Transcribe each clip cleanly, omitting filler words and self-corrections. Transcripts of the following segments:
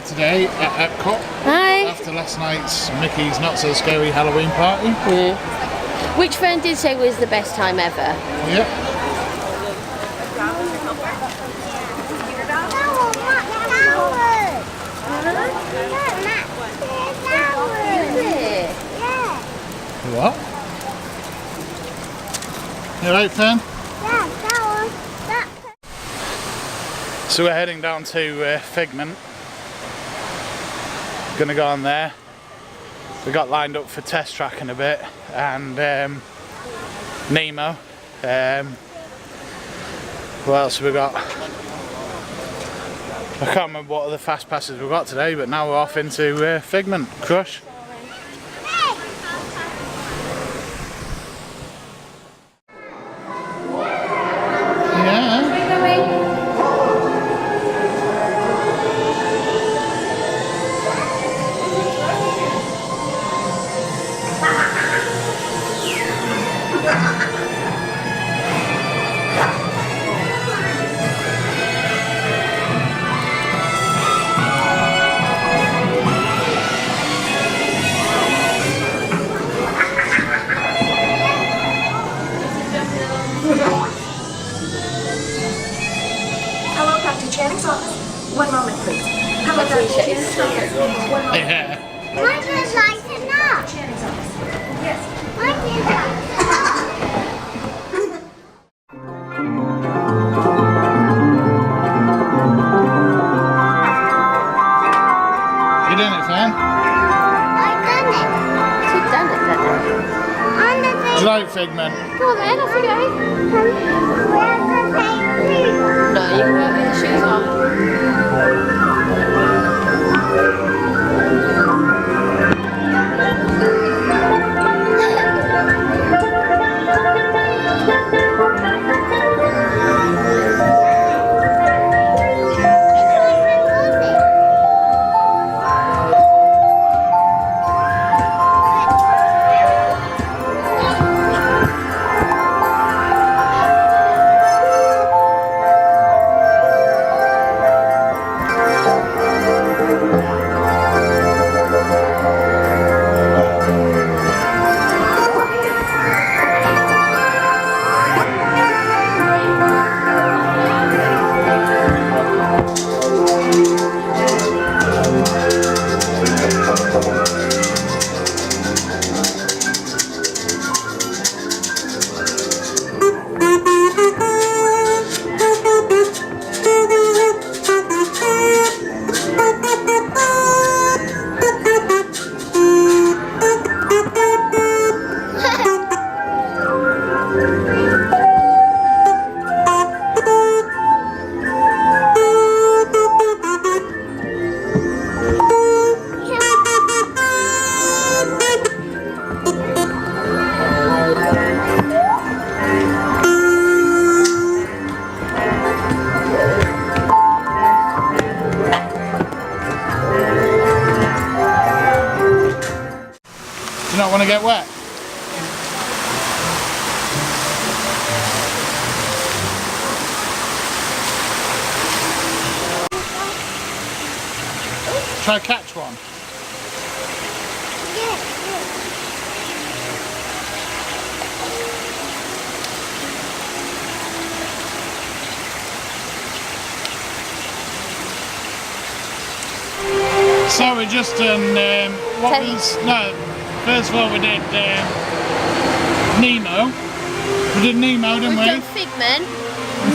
Today at EPCOT. Hi. After last night's Mickey's Not So Scary Halloween party. Which friend did say was the best time ever? Yep. What? You right, Fern? Yeah, that one. So we're heading down to Figment. Gonna go on there. We got lined up for test track in a bit, and Nemo. What else have we got? I can't remember what other fast passes we got today, but now we're off into Figment. Crush. Hello, Dr. Channing's office. One moment, please. Hello, Dr. Channing's office. 1 moment. Yeah. Why do you like to know? Channing's office. Yes. Why do you like to You doing it, Fern? I've done it. She's done it, done it. On the Do you like Figment? Go on then, off we go. Where's the same shoes? No, you can work with the shoes on. Do you not want to get wet? Try catch one. So we just done first of all we did Nemo. We did Nemo, didn't we? We've done Figment,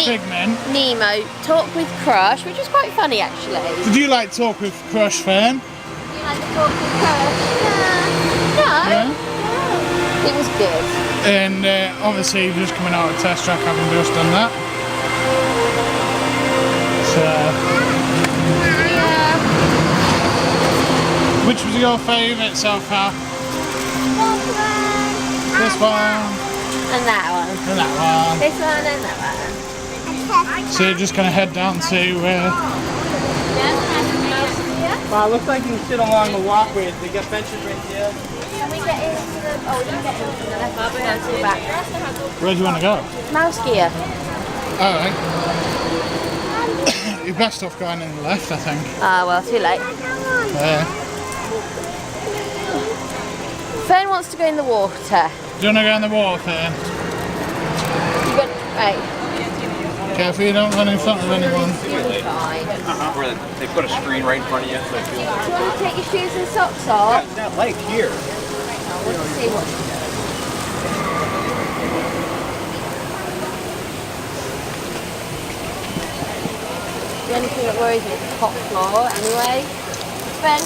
Figment. Nemo, Talk with Crush, which was quite funny actually. Did you like Talk with Crush, Fern? You like the Talk with Crush? No. Yeah. It was good. And obviously just coming out of test track, having just done that. So Which was your favourite so far? This one. And that one. And that one. This one and that one. So you're just going to head down to... Wow, it looks like you can sit along the walkway. They got benches right there. Can we get into the... Oh, we can get into the left. I'll go down to the back. where do you want to go? Mouse gear. Alright. You're best off going in the left, I think. Ah, well, too late. Fern wants to go in the water. Do you want to go in the water, Fern? Right. Careful you don't run in front of anyone. Where they put a screen right in front of you. So Do you want to take your shoes and socks off? that lake here. We'll see what she does. The only thing that worries me is the top floor anyway. Ben,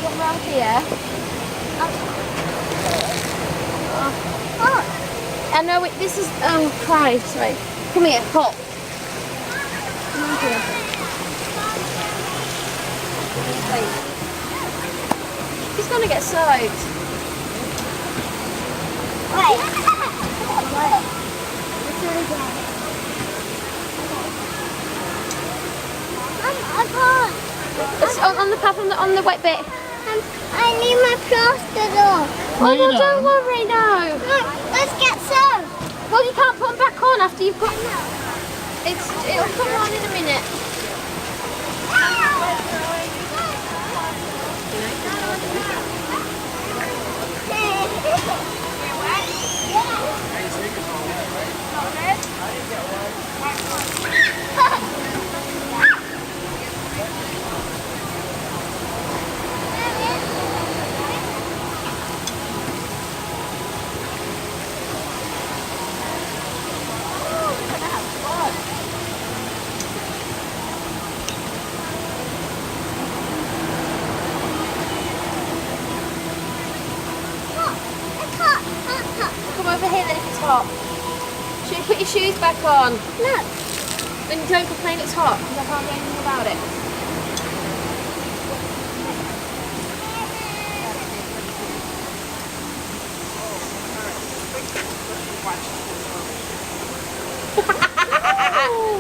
come around here. I know this is, oh Christ, right. Come here, hop. Come on here. Wait. He's gonna get soaked. Wait. I can't. It's on the path on the wet bit. I need my plaster on. Oh, you no, don't. don't worry, no. Look, let's get some. Well, you can't put them back on after you've got... It'll come on in a minute. Come over here then if it's hot. Should you put your shoes back on? Look. Then don't complain it's hot because I can't do anything about it.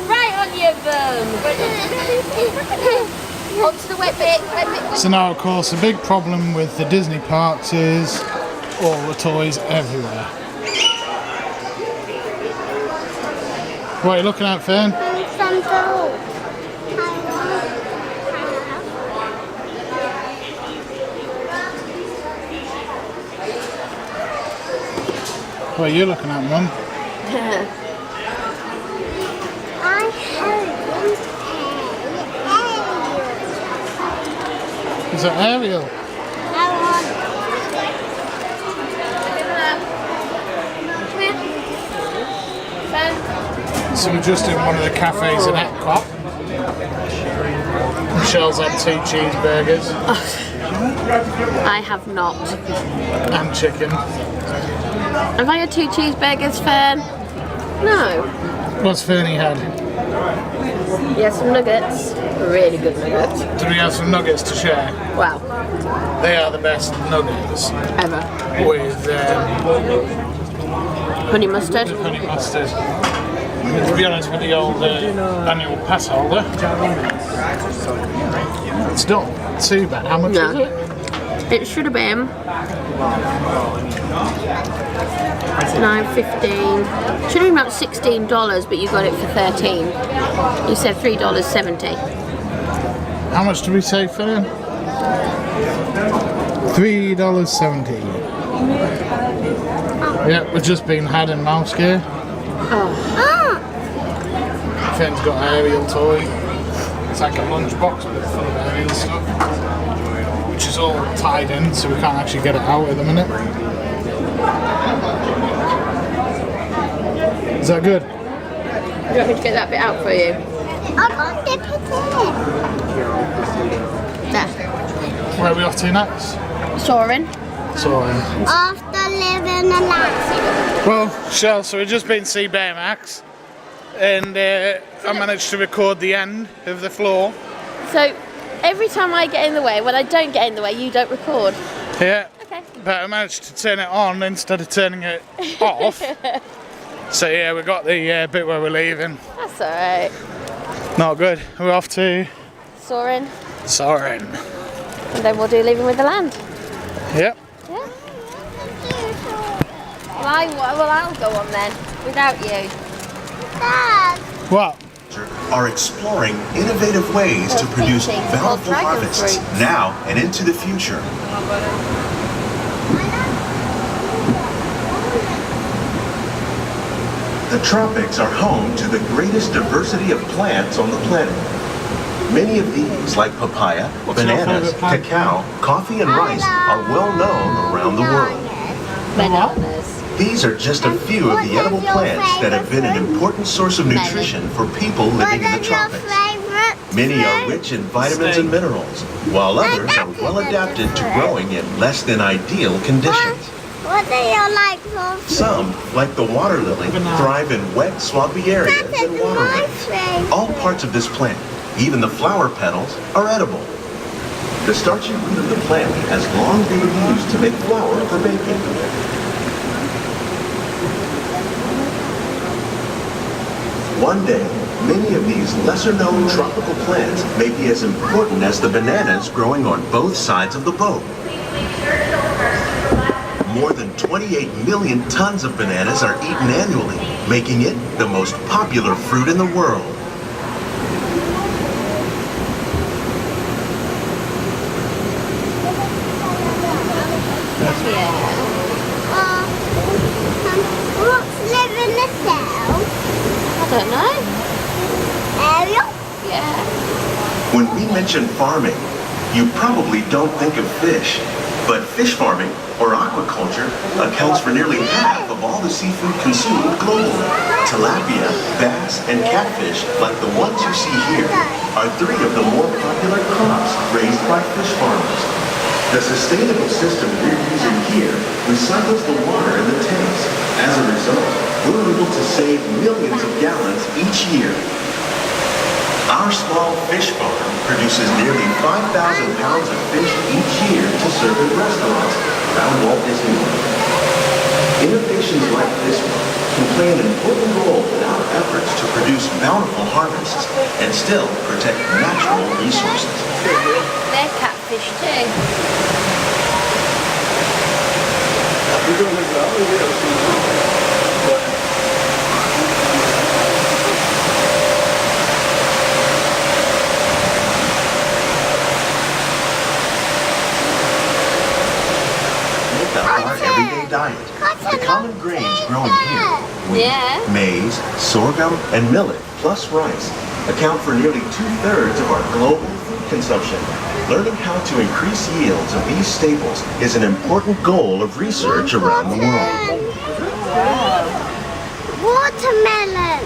Right on your bum. Onto the wet bit. So now, of course, the big problem with the Disney parks is all the toys everywhere. What are you looking at, Fern? Some dolls. What are you looking at, Mum? I have Is it Ariel? I want. So we're just in one of the cafes in EPCOT. Michelle's had 2 cheeseburgers I have not. and chicken. Have I had 2 cheeseburgers, Fern? No. What's Fernie had? Yeah, some nuggets. Really good nuggets. Do we have some nuggets to share? Wow. They are the best nuggets Ever. with Honey mustard. honey mustard. To be honest with the old annual pass holder, it's not too bad. How much is No. it? It should have been $9.15. Should have been about $16, but you got it for $13. You said $3.70. How much did we say, Fern? $3.70. Yeah, we've just been had in mouse gear. Oh. Fern's got an Ariel toy. It's like a lunchbox but full of Ariel stuff, which is all tied in, so we can't actually get it out at the minute. Is that good? Do you want me to get that bit out for you? I want the potato. There. Where are we off to next? Soaring. Sorry. After living a life. Well, Shell, so we've just been to see Baymax, and I managed to record the end of the floor. So, Every time I get in the way, when I don't get in the way, you don't record. Yeah. Okay. But I managed to turn it on instead of turning it off. So yeah, we got the bit where we're leaving. That's alright. Not good. We're off to Soaring. Soaring. And then we'll do Leaving with the Land. Yep. Yeah. Well, I'll go on then, without you. Dad. What? Are exploring innovative ways to produce Paintings bountiful called dragon harvests fruits. now and into the future. The tropics are home to the greatest diversity of plants on the planet. Many of these, like papaya, bananas, cacao, coffee, and rice, are well known around the world. Bananas. These are just a few of the edible plants that have been an important source of nutrition for people living in the tropics. Many are rich in vitamins and minerals, while others are well adapted to growing in less than ideal conditions. What do you like for fruit? Some, like the water lily, thrive in wet, swampy areas and waterways. All parts of this plant, even the flower petals, are edible. The starchy root of the plant has long been used to make flour for baking. One day, many of these lesser-known tropical plants may be as important as the bananas growing on both sides of the boat. More than 28 million tons of bananas are eaten annually, making it the most popular fruit in the world. What's live in the cell? I don't know. Ariel? Yeah. When we mention farming, you probably don't think of fish, but fish farming, or aquaculture, accounts for nearly half of all the seafood consumed globally. Tilapia, bass, and catfish, like the ones you see here, are three of the more popular crops raised by fish farmers. The sustainable system we're using here recycles the water in the tanks. As a result, we're able to save millions of gallons each year. Our small fish farm produces nearly 5,000 pounds of fish each year to serve in restaurants around Walt Disney World. Innovations like this one can play an important role in our efforts to produce bountiful harvests and still protect natural resources. They're catfish too. Our everyday diet. The common grains grown here, wheat, Yeah. maize, sorghum, and millet, plus rice, account for nearly 2/3 of our global food consumption. Learning how to increase yields of these staples is an important goal of research around the world. Watermelon.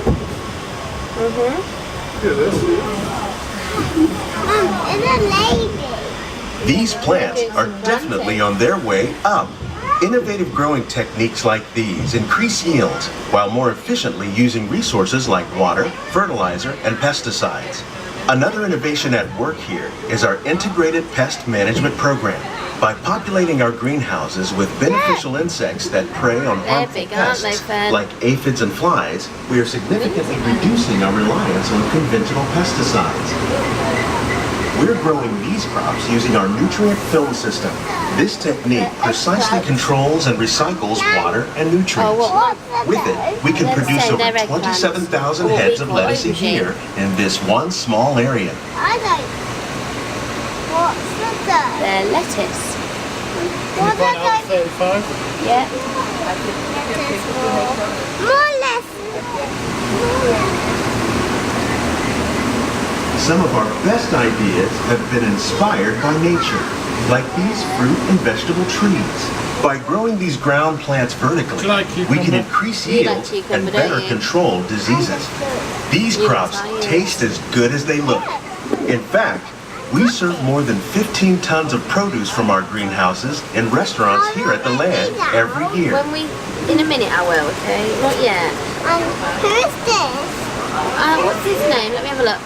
It's a lady. These plants are definitely on their way up. Innovative growing techniques like these increase yields while more efficiently using resources like water, fertilizer, and pesticides. Another innovation at work here is our integrated pest management program. By populating our greenhouses with beneficial insects that prey on harmful big, aren't they, pests Fern? like aphids and flies, we are significantly reducing our reliance on conventional pesticides. We're growing these crops using our nutrient film system. This technique precisely controls and recycles water and nutrients. With it, we can produce over 27,000 heads of lettuce a year in this one small area. I don't. What's that? They're lettuce. What are they? 35. Yeah. More lessons. Some of our best ideas have been inspired by nature, like these fruit and vegetable trees. By growing these ground plants vertically, Do you like we cucumber? can increase You like yields cucumber, and don't better you? control diseases. These You crops like it. taste as good as they look. In fact, we serve more than 15 tons of produce from our greenhouses in restaurants here at the land every year. When we, in a minute I will, okay? Not yet. Who's this? What's his name? Let me have a look.